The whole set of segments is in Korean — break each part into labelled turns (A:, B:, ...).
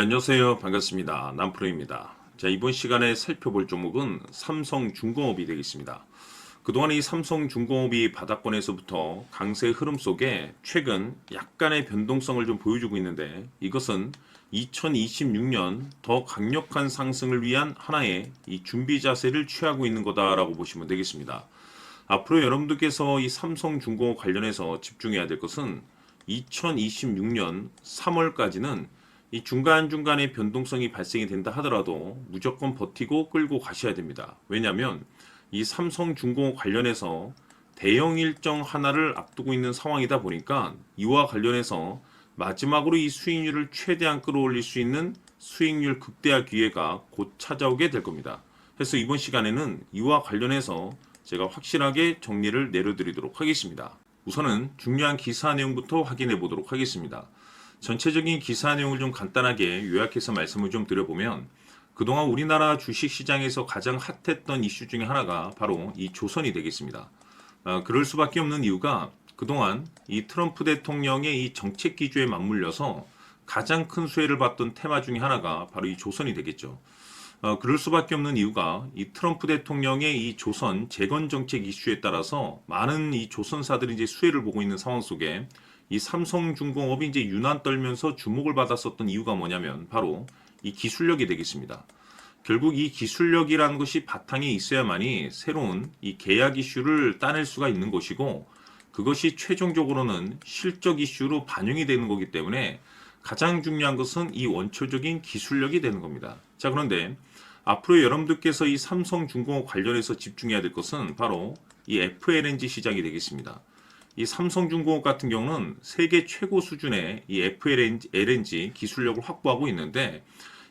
A: 안녕하세요. 반갑습니다. 남프로입니다. 자, 이번 시간에 살펴볼 종목은 삼성중공업이 되겠습니다. 그동안 이 삼성중공업이 바닥권에서부터 강세 흐름 속에 최근 약간의 변동성을 좀 보여주고 있는데, 이것은 2026년 더 강력한 상승을 위한 하나의 이 준비 자세를 취하고 있는 거다라고 보시면 되겠습니다. 앞으로 여러분들께서 이 삼성중공업 관련해서 집중해야 될 것은 2026년 3월까지는 이 중간중간에 변동성이 발생이 된다 하더라도 무조건 버티고 끌고 가셔야 됩니다. 왜냐하면 이 삼성중공업 관련해서 대형 일정 하나를 앞두고 있는 상황이다 보니까 이와 관련해서 마지막으로 이 수익률을 최대한 끌어올릴 수 있는 수익률 극대화 기회가 곧 찾아오게 될 겁니다. 그래서 이번 시간에는 이와 관련해서 제가 확실하게 정리를 내려드리도록 하겠습니다. 우선은 중요한 기사 내용부터 확인해 보도록 하겠습니다. 전체적인 기사 내용을 좀 간단하게 요약해서 말씀을 좀 드려보면, 그동안 우리나라 주식시장에서 가장 핫했던 이슈 중에 하나가 바로 이 조선이 되겠습니다. 그럴 수밖에 없는 이유가 그동안 이 트럼프 대통령의 이 정책 기조에 맞물려서 가장 큰 수혜를 봤던 테마 중에 하나가 바로 이 조선이 되겠죠. 그럴 수밖에 없는 이유가 이 트럼프 대통령의 이 조선 재건 정책 이슈에 따라서 많은 이 조선사들이 이제 수혜를 보고 있는 상황 속에 이 삼성중공업이 이제 유난 떨면서 주목을 받았었던 이유가 뭐냐면 바로 이 기술력이 되겠습니다. 결국 이 기술력이라는 것이 바탕에 있어야만이 새로운 이 계약 이슈를 따낼 수가 있는 것이고, 그것이 최종적으로는 실적 이슈로 반영이 되는 거기 때문에 가장 중요한 것은 이 원초적인 기술력이 되는 겁니다. 자, 그런데 앞으로 여러분들께서 이 삼성중공업 관련해서 집중해야 될 것은 바로 이 FLNG 시장이 되겠습니다. 이 삼성중공업 같은 경우는 세계 최고 수준의 이 FLNG 기술력을 확보하고 있는데,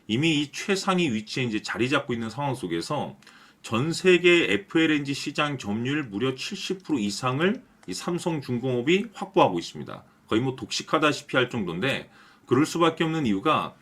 A: 이미 이 최상위 위치에 이제 자리 잡고 있는 상황 속에서 전 세계 FLNG 시장 점유율 무려 70% 이상을 이 삼성중공업이 확보하고 있습니다. 거의 뭐 독식하다시피 할 정도인데, 그럴 수밖에 없는 이유가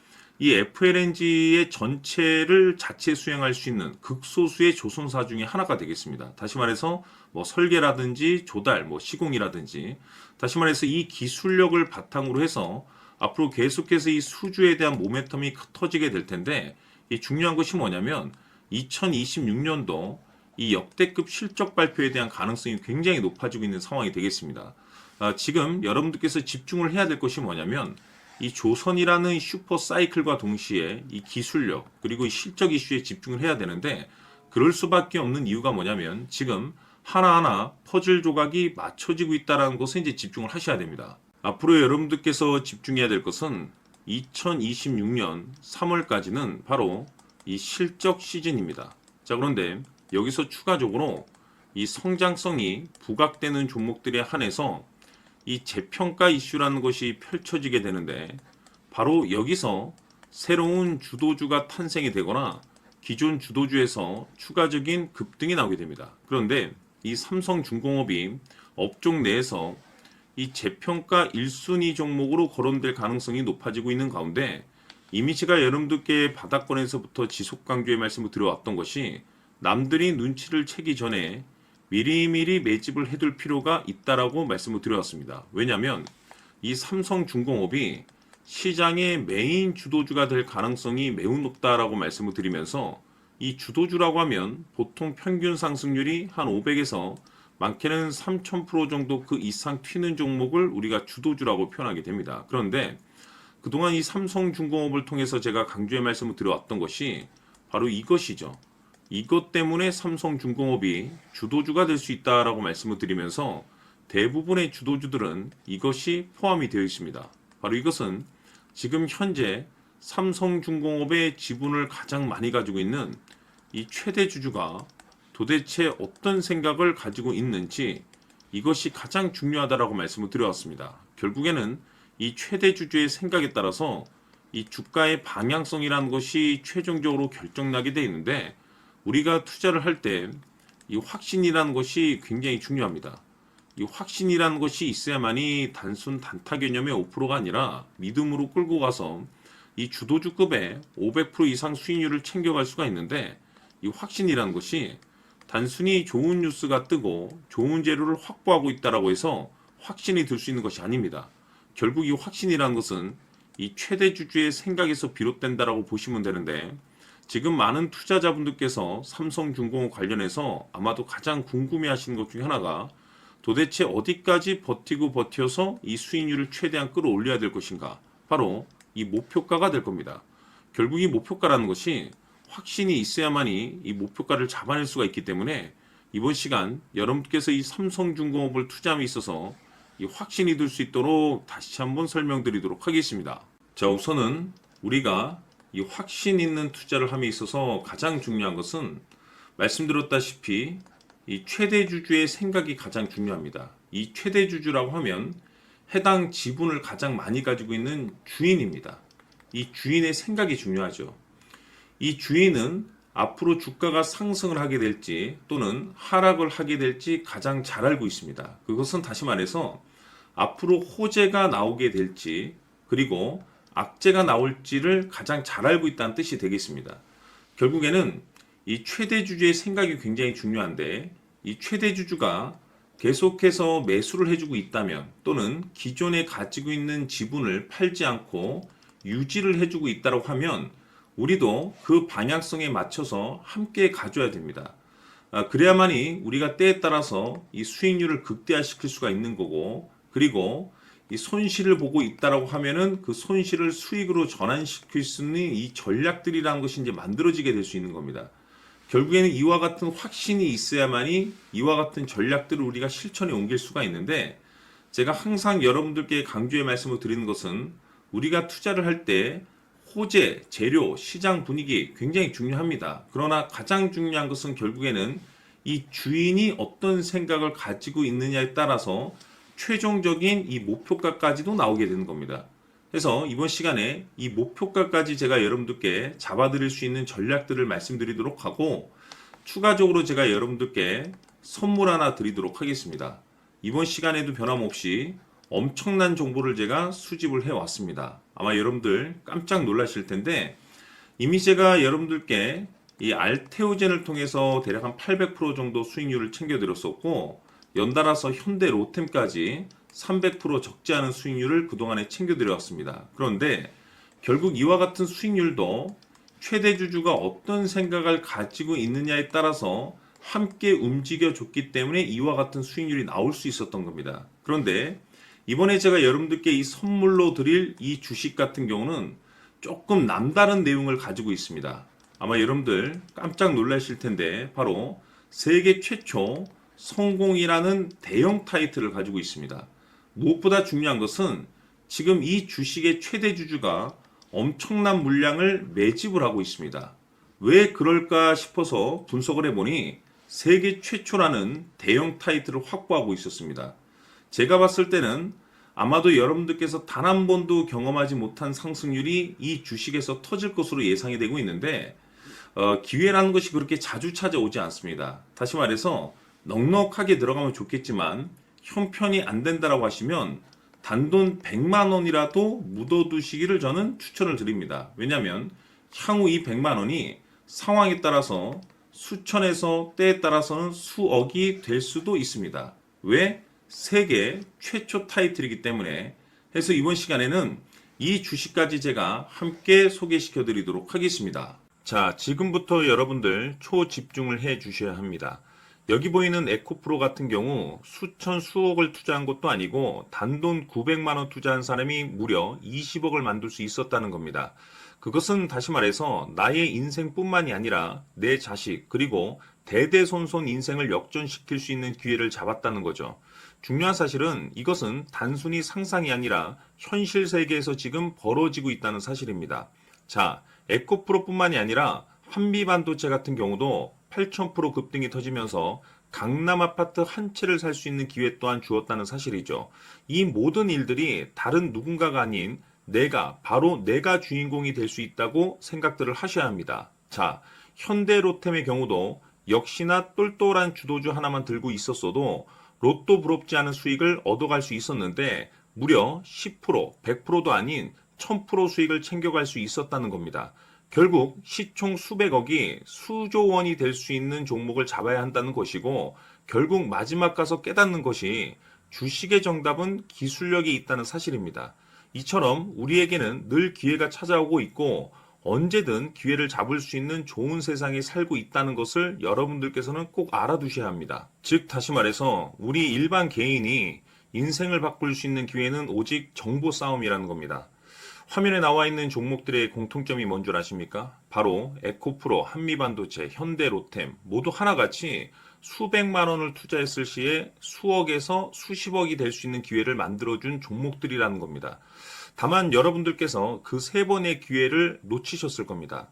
A: 이 FLNG의 전체를 자체 수행할 수 있는 극소수의 조선사 중에 하나가 되겠습니다. 다시 말해서 뭐 설계라든지 조달, 뭐 시공이라든지, 다시 말해서 이 기술력을 바탕으로 해서 앞으로 계속해서 이 수주에 대한 모멘텀이 터지게 될 텐데, 이 중요한 것이 뭐냐면 2026년도 이 역대급 실적 발표에 대한 가능성이 굉장히 높아지고 있는 상황이 되겠습니다. 지금 여러분들께서 집중을 해야 될 것이 뭐냐면 이 조선이라는 슈퍼 사이클과 동시에 이 기술력 그리고 이 실적 이슈에 집중을 해야 되는데, 그럴 수밖에 없는 이유가 뭐냐면 지금 하나하나 퍼즐 조각이 맞춰지고 있다는 것에 이제 집중을 하셔야 됩니다. 앞으로 여러분들께서 집중해야 될 것은 2026년 3월까지는 바로 이 실적 시즌입니다. 자, 그런데 여기서 추가적으로 이 성장성이 부각되는 종목들에 한해서 이 재평가 이슈라는 것이 펼쳐지게 되는데, 바로 여기서 새로운 주도주가 탄생이 되거나 기존 주도주에서 추가적인 급등이 나오게 됩니다. 그런데 이 삼성중공업이 업종 내에서 이 재평가 1순위 종목으로 거론될 가능성이 높아지고 있는 가운데, 이미 제가 여러분들께 바닥권에서부터 지속 강조의 말씀을 드려왔던 것이 남들이 눈치를 채기 전에 미리미리 매집을 해둘 필요가 있다라고 말씀을 드려왔습니다. 왜냐하면 이 삼성중공업이 시장의 메인 주도주가 될 가능성이 매우 높다라고 말씀을 드리면서, 이 주도주라고 하면 보통 평균 상승률이 한 500에서 많게는 3000% 정도 그 이상 튀는 종목을 우리가 주도주라고 표현하게 됩니다. 그런데 그동안 이 삼성중공업을 통해서 제가 강조의 말씀을 드려왔던 것이 바로 이것이죠. 이것 때문에 삼성중공업이 주도주가 될 수 있다라고 말씀을 드리면서 대부분의 주도주들은 이것이 포함이 되어 있습니다. 바로 이것은 지금 현재 삼성중공업의 지분을 가장 많이 가지고 있는 이 최대 주주가 도대체 어떤 생각을 가지고 있는지, 이것이 가장 중요하다라고 말씀을 드려왔습니다. 결국에는 이 최대 주주의 생각에 따라서 이 주가의 방향성이라는 것이 최종적으로 결정나게 되어 있는데, 우리가 투자를 할 때 이 확신이라는 것이 굉장히 중요합니다. 이 확신이라는 것이 있어야만이 단순 단타 개념의 5%가 아니라 믿음으로 끌고 가서 이 주도주급의 500% 이상 수익률을 챙겨갈 수가 있는데, 이 확신이라는 것이 단순히 좋은 뉴스가 뜨고 좋은 재료를 확보하고 있다라고 해서 확신이 들 수 있는 것이 아닙니다. 결국 이 확신이라는 것은 이 최대 주주의 생각에서 비롯된다라고 보시면 되는데, 지금 많은 투자자분들께서 삼성중공업 관련해서 아마도 가장 궁금해하시는 것 중에 하나가 도대체 어디까지 버티고 버텨서 이 수익률을 최대한 끌어올려야 될 것인가? 바로 이 목표가가 될 겁니다. 결국 이 목표가라는 것이 확신이 있어야만이 이 목표가를 잡아낼 수가 있기 때문에 이번 시간 여러분께서 이 삼성중공업을 투자함에 있어서 이 확신이 들 수 있도록 다시 한번 설명드리도록 하겠습니다. 자, 우선은 우리가 이 확신 있는 투자를 함에 있어서 가장 중요한 것은 말씀드렸다시피 이 최대 주주의 생각이 가장 중요합니다. 이 최대 주주라고 하면 해당 지분을 가장 많이 가지고 있는 주인입니다. 이 주인의 생각이 중요하죠. 이 주인은 앞으로 주가가 상승을 하게 될지 또는 하락을 하게 될지 가장 잘 알고 있습니다. 그것은 다시 말해서 앞으로 호재가 나오게 될지 그리고 악재가 나올지를 가장 잘 알고 있다는 뜻이 되겠습니다. 결국에는 이 최대 주주의 생각이 굉장히 중요한데 이 최대 주주가 계속해서 매수를 해주고 있다면 또는 기존에 가지고 있는 지분을 팔지 않고 유지를 해주고 있다고 하면 우리도 그 방향성에 맞춰서 함께 가져야 됩니다. 그래야만이 우리가 때에 따라서 이 수익률을 극대화시킬 수가 있는 거고 그리고 이 손실을 보고 있다라고 하면은 그 손실을 수익으로 전환시킬 수 있는 이 전략들이라는 것이 이제 만들어지게 될 수 있는 겁니다. 결국에는 이와 같은 확신이 있어야만이 이와 같은 전략들을 우리가 실천에 옮길 수가 있는데 제가 항상 여러분들께 강조의 말씀을 드리는 것은 우리가 투자를 할 때 호재, 재료, 시장 분위기 굉장히 중요합니다. 그러나 가장 중요한 것은 결국에는 이 주인이 어떤 생각을 가지고 있느냐에 따라서 최종적인 이 목표가까지도 나오게 되는 겁니다. 그래서 이번 시간에 이 목표가까지 제가 여러분들께 잡아드릴 수 있는 전략들을 말씀드리도록 하고 추가적으로 제가 여러분들께 선물 하나 드리도록 하겠습니다. 이번 시간에도 변함없이 엄청난 정보를 제가 수집을 해왔습니다. 아마 여러분들 깜짝 놀라실 텐데 이미 제가 여러분들께 이 알테오젠을 통해서 대략 한 800% 정도 수익률을 챙겨드렸었고 연달아서 현대 로템까지 300% 적지 않은 수익률을 그동안에 챙겨드려왔습니다. 그런데 결국 이와 같은 수익률도 최대 주주가 어떤 생각을 가지고 있느냐에 따라서 함께 움직여줬기 때문에 이와 같은 수익률이 나올 수 있었던 겁니다. 그런데 이번에 제가 여러분들께 이 선물로 드릴 이 주식 같은 경우는 조금 남다른 내용을 가지고 있습니다. 아마 여러분들 깜짝 놀라실 텐데 바로 세계 최초 성공이라는 대형 타이틀을 가지고 있습니다. 무엇보다 중요한 것은 지금 이 주식의 최대 주주가 엄청난 물량을 매집을 하고 있습니다. 왜 그럴까 싶어서 분석을 해보니 세계 최초라는 대형 타이틀을 확보하고 있었습니다. 제가 봤을 때는 아마도 여러분들께서 단 한 번도 경험하지 못한 상승률이 이 주식에서 터질 것으로 예상이 되고 있는데 기회라는 것이 그렇게 자주 찾아오지 않습니다. 다시 말해서 넉넉하게 들어가면 좋겠지만 형편이 안 된다라고 하시면 단돈 100만 원이라도 묻어두시기를 저는 추천을 드립니다. 왜냐하면 향후 이 100만 원이 상황에 따라서 수천에서 때에 따라서는 수억이 될 수도 있습니다. 왜? 세계 최초 타이틀이기 때문에. 해서 이번 시간에는 이 주식까지 제가 함께 소개시켜 드리도록 하겠습니다. 자, 지금부터 여러분들 초집중을 해 주셔야 합니다. 여기 보이는 에코프로 같은 경우 수천 수억을 투자한 것도 아니고 단돈 900만 원 투자한 사람이 무려 20억을 만들 수 있었다는 겁니다. 그것은 다시 말해서 나의 인생뿐만이 아니라 내 자식 그리고 대대손손 인생을 역전시킬 수 있는 기회를 잡았다는 거죠. 중요한 사실은 이것은 단순히 상상이 아니라 현실 세계에서 지금 벌어지고 있다는 사실입니다. 자, 에코프로뿐만이 아니라 한미반도체 같은 경우도 8,000% 급등이 터지면서 강남 아파트 한 채를 살 수 있는 기회 또한 주었다는 사실이죠. 이 모든 일들이 다른 누군가가 아닌 바로 내가 주인공이 될 수 있다고 생각들을 하셔야 합니다. 자, 현대로템의 경우도 역시나 똘똘한 주도주 하나만 들고 있었어도 로또 부럽지 않은 수익을 얻어갈 수 있었는데 무려 10%, 100%도 아닌 1000% 수익을 챙겨갈 수 있었다는 겁니다. 결국 시총 수백억이 수조 원이 될 수 있는 종목을 잡아야 한다는 것이고 결국 마지막 가서 깨닫는 것이 주식의 정답은 기술력이 있다는 사실입니다. 이처럼 우리에게는 늘 기회가 찾아오고 있고 언제든 기회를 잡을 수 있는 좋은 세상에 살고 있다는 것을 여러분들께서는 꼭 알아두셔야 합니다. 즉 다시 말해서 우리 일반 개인이 인생을 바꿀 수 있는 기회는 오직 정보 싸움이라는 겁니다. 화면에 나와 있는 종목들의 공통점이 뭔 줄 아십니까? 바로 에코프로, 한미반도체, 현대로템 모두 하나같이 수백만 원을 투자했을 시에 수억에서 수십억이 될 수 있는 기회를 만들어준 종목들이라는 겁니다. 다만 여러분들께서 그 세 번의 기회를 놓치셨을 겁니다.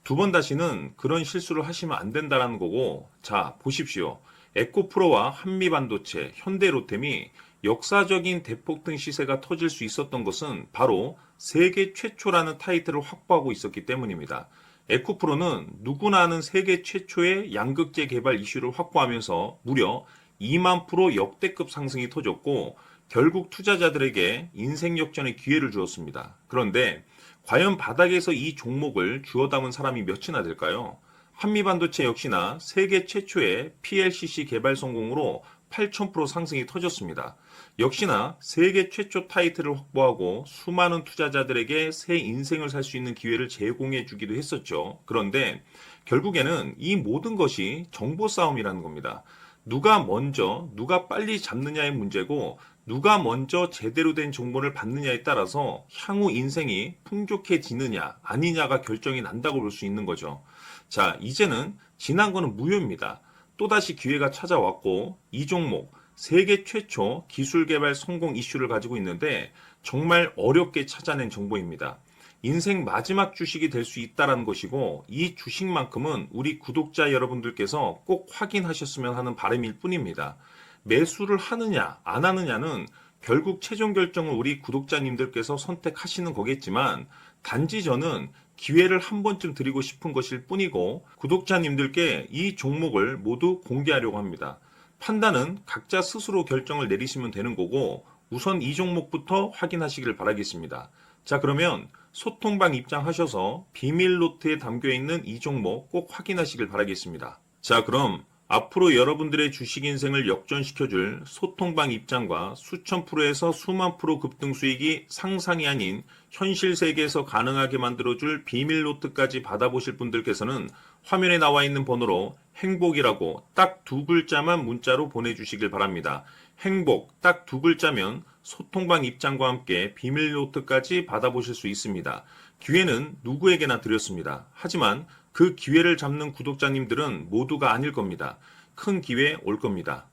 A: 두 번 다시는 그런 실수를 하시면 안 된다는 거고, 자, 보십시오. 에코프로와 한미반도체, 현대로템이 역사적인 대폭등 시세가 터질 수 있었던 것은 바로 세계 최초라는 타이틀을 확보하고 있었기 때문입니다. 에코프로는 누구나 아는 세계 최초의 양극재 개발 이슈를 확보하면서 무려 2만 프로 역대급 상승이 터졌고 결국 투자자들에게 인생 역전의 기회를 주었습니다. 그런데 과연 바닥에서 이 종목을 주워 담은 사람이 몇이나 될까요? 한미반도체 역시나 세계 최초의 PLCC 개발 성공으로 8,000% 상승이 터졌습니다. 역시나 세계 최초 타이틀을 확보하고 수많은 투자자들에게 새 인생을 살 수 있는 기회를 제공해 주기도 했었죠. 그런데 결국에는 이 모든 것이 정보 싸움이라는 겁니다. 누가 먼저, 누가 빨리 잡느냐의 문제고 누가 먼저 제대로 된 정보를 받느냐에 따라서 향후 인생이 풍족해지느냐 아니냐가 결정이 난다고 볼 수 있는 거죠. 자, 이제는 지난 거는 무효입니다. 또다시 기회가 찾아왔고 이 종목 세계 최초 기술 개발 성공 이슈를 가지고 있는데 정말 어렵게 찾아낸 정보입니다. 인생 마지막 주식이 될 수 있다는 것이고 이 주식만큼은 우리 구독자 여러분들께서 꼭 확인하셨으면 하는 바람일 뿐입니다. 매수를 하느냐 안 하느냐는 결국 최종 결정을 우리 구독자님들께서 선택하시는 거겠지만 단지 저는 기회를 한 번쯤 드리고 싶은 것일 뿐이고 구독자님들께 이 종목을 모두 공개하려고 합니다. 판단은 각자 스스로 결정을 내리시면 되는 거고 우선 이 종목부터 확인하시길 바라겠습니다. 자, 그러면 소통방 입장하셔서 비밀 노트에 담겨 있는 이 종목 꼭 확인하시길 바라겠습니다. 자, 그럼 앞으로 여러분들의 주식 인생을 역전시켜줄 소통방 입장과 수천 프로에서 수만 프로 급등 수익이 상상이 아닌 현실 세계에서 가능하게 만들어줄 비밀 노트까지 받아보실 분들께서는 화면에 나와 있는 번호로 행복이라고 딱 두 글자만 문자로 보내주시길 바랍니다. 행복 딱 두 글자면 소통방 입장과 함께 비밀 노트까지 받아보실 수 있습니다. 기회는 누구에게나 드렸습니다. 하지만 그 기회를 잡는 구독자님들은 모두가 아닐 겁니다. 큰 기회 올 겁니다.